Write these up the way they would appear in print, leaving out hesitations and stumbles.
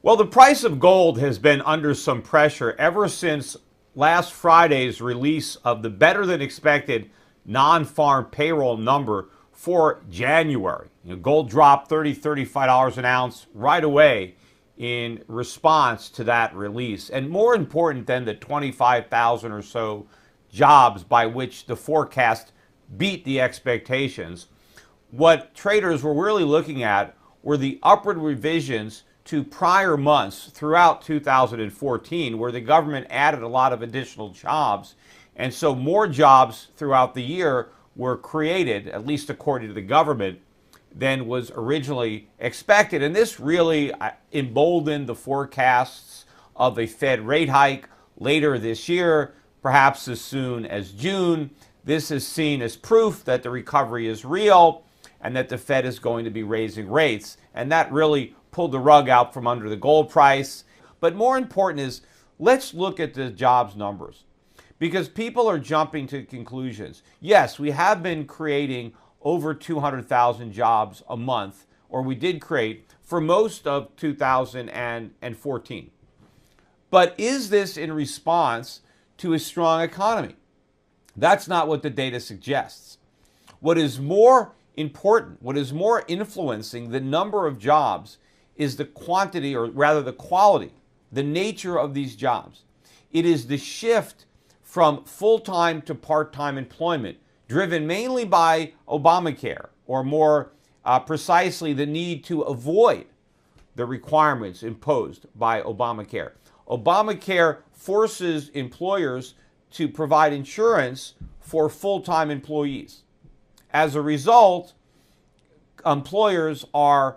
Well, the price of gold has been under some pressure ever since last Friday's release of the better than expected non-farm payroll number for January. Gold dropped $35 an ounce right away in response to that release. And more important than the 25,000 or so jobs by which the forecast beat the expectations, what traders were really looking at were the upward revisions to prior months throughout 2014, where the government added a lot of additional jobs. And so more jobs throughout the year were created, at least according to the government, than was originally expected. And this really emboldened the forecasts of a Fed rate hike later this year, perhaps as soon as June. This is seen as proof that the recovery is real and that the Fed is going to be raising rates. And that really pulled the rug out from under the gold price. But more important is, let's look at the jobs numbers, because people are jumping to conclusions. Yes, we have been creating over 200,000 jobs a month, or we did create for most of 2014. But is this in response to a strong economy? That's not what the data suggests. What is more important, what is more influencing the number of jobs is the quantity, or rather the quality, the nature of these jobs. It is the shift from full-time to part-time employment, driven mainly by Obamacare, or more precisely, the need to avoid the requirements imposed by Obamacare. Obamacare forces employers to provide insurance for full-time employees. As a result, employers are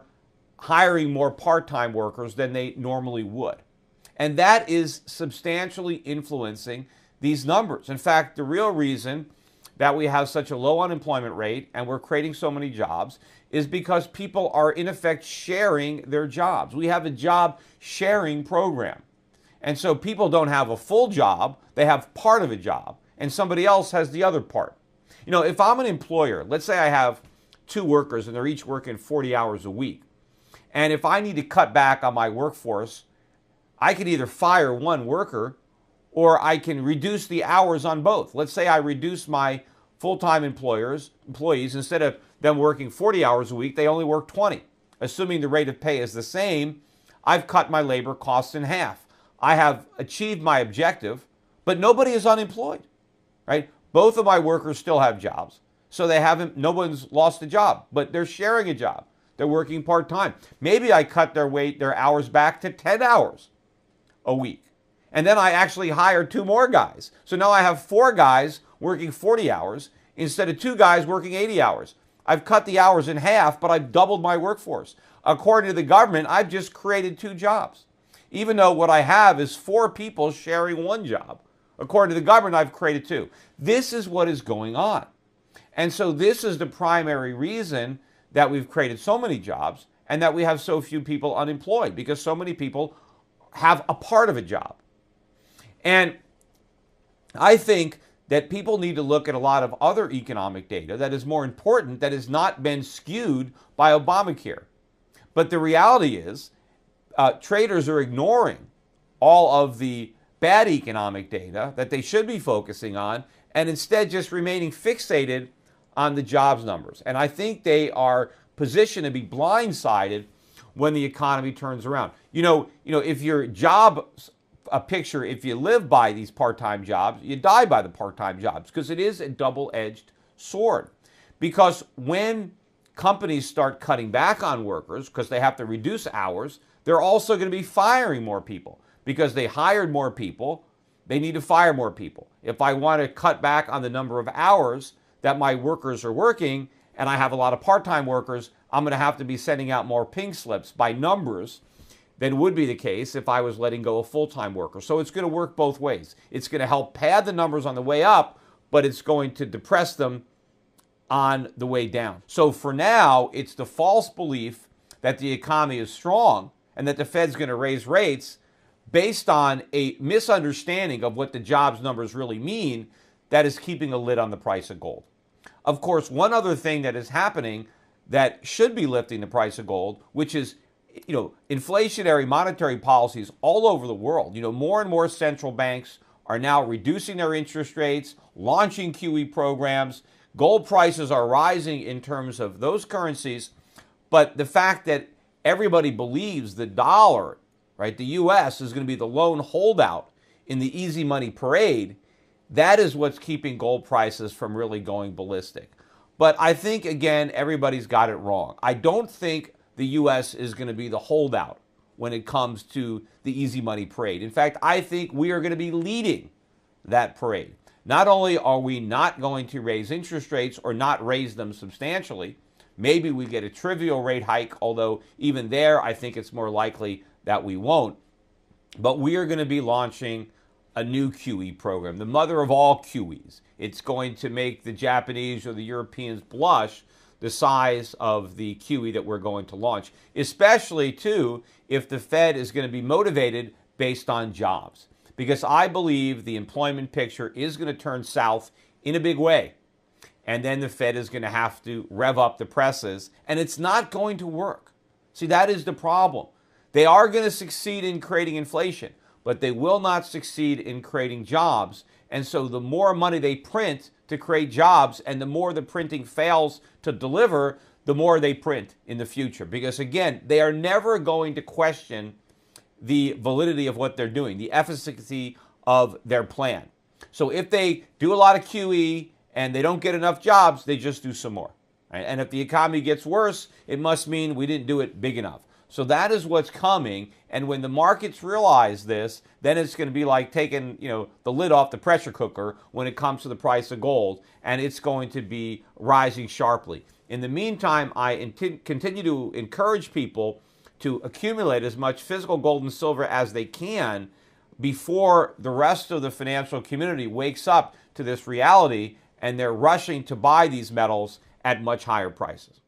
hiring more part-time workers than they normally would. And that is substantially influencing these numbers. In fact, the real reason that we have such a low unemployment rate and we're creating so many jobs is because people are in effect sharing their jobs. We have a job sharing program. And so people don't have a full job, they have part of a job, and somebody else has the other part. If I'm an employer, let's say I have two workers and they're each working 40 hours a week. And if I need to cut back on my workforce, I can either fire one worker or I can reduce the hours on both. Let's say I reduce my full-time employees, instead of them working 40 hours a week, they only work 20. Assuming the rate of pay is the same, I've cut my labor costs in half. I have achieved my objective, but nobody is unemployed, right? Both of my workers still have jobs. So no one's lost a job, but they're sharing a job. They're working part-time. Maybe I cut their hours back to 10 hours a week. And then I actually hired two more guys. So now I have four guys working 40 hours instead of two guys working 80 hours. I've cut the hours in half, but I've doubled my workforce. According to the government, I've just created two jobs, even though what I have is four people sharing one job. According to the government, I've created two. This is what is going on. And so this is the primary reason that we've created so many jobs and that we have so few people unemployed, because so many people have a part of a job. And I think that people need to look at a lot of other economic data that is more important, that has not been skewed by Obamacare. But the reality is, traders are ignoring all of the bad economic data that they should be focusing on, and instead just remaining fixated on the jobs numbers. And I think they are positioned to be blindsided when the economy turns around. If your job picture, if you live by these part-time jobs, you die by the part-time jobs, because it is a double-edged sword. Because when companies start cutting back on workers because they have to reduce hours, they're also going to be firing more people, because they hired more people, they need to fire more people. If I want to cut back on the number of hours that my workers are working, and I have a lot of part-time workers, I'm going to have to be sending out more pink slips by numbers than would be the case if I was letting go of full-time workers. So it's going to work both ways. It's going to help pad the numbers on the way up, but it's going to depress them on the way down. So for now, it's the false belief that the economy is strong and that the Fed's going to raise rates based on a misunderstanding of what the jobs numbers really mean that is keeping a lid on the price of gold. Of course, one other thing that is happening that should be lifting the price of gold, which is inflationary monetary policies all over the world. More and more central banks are now reducing their interest rates, launching QE programs. Gold prices are rising in terms of those currencies. But the fact that everybody believes the dollar, right, the U.S. is going to be the lone holdout in the easy money parade, that is what's keeping gold prices from really going ballistic. But I think, again, everybody's got it wrong. I don't think the U.S. is going to be the holdout when it comes to the easy money parade. In fact, I think we are going to be leading that parade. Not only are we not going to raise interest rates or not raise them substantially, maybe we get a trivial rate hike, although even there I think it's more likely that we won't. But we are going to be launching a new QE program, the mother of all QEs. It's going to make the Japanese or the Europeans blush the size of the QE that we're going to launch, especially, too, if the Fed is going to be motivated based on jobs. Because I believe the employment picture is going to turn south in a big way. And then the Fed is going to have to rev up the presses, and it's not going to work. See, that is the problem. They are going to succeed in creating inflation, but they will not succeed in creating jobs. And so the more money they print to create jobs and the more the printing fails to deliver, the more they print in the future. Because, again, they are never going to question the validity of what they're doing, the efficacy of their plan. So if they do a lot of QE and they don't get enough jobs, they just do some more. Right? And if the economy gets worse, it must mean we didn't do it big enough. So that is what's coming, and when the markets realize this, then it's going to be like taking, the lid off the pressure cooker when it comes to the price of gold, and it's going to be rising sharply. In the meantime, I continue to encourage people to accumulate as much physical gold and silver as they can before the rest of the financial community wakes up to this reality and they're rushing to buy these metals at much higher prices.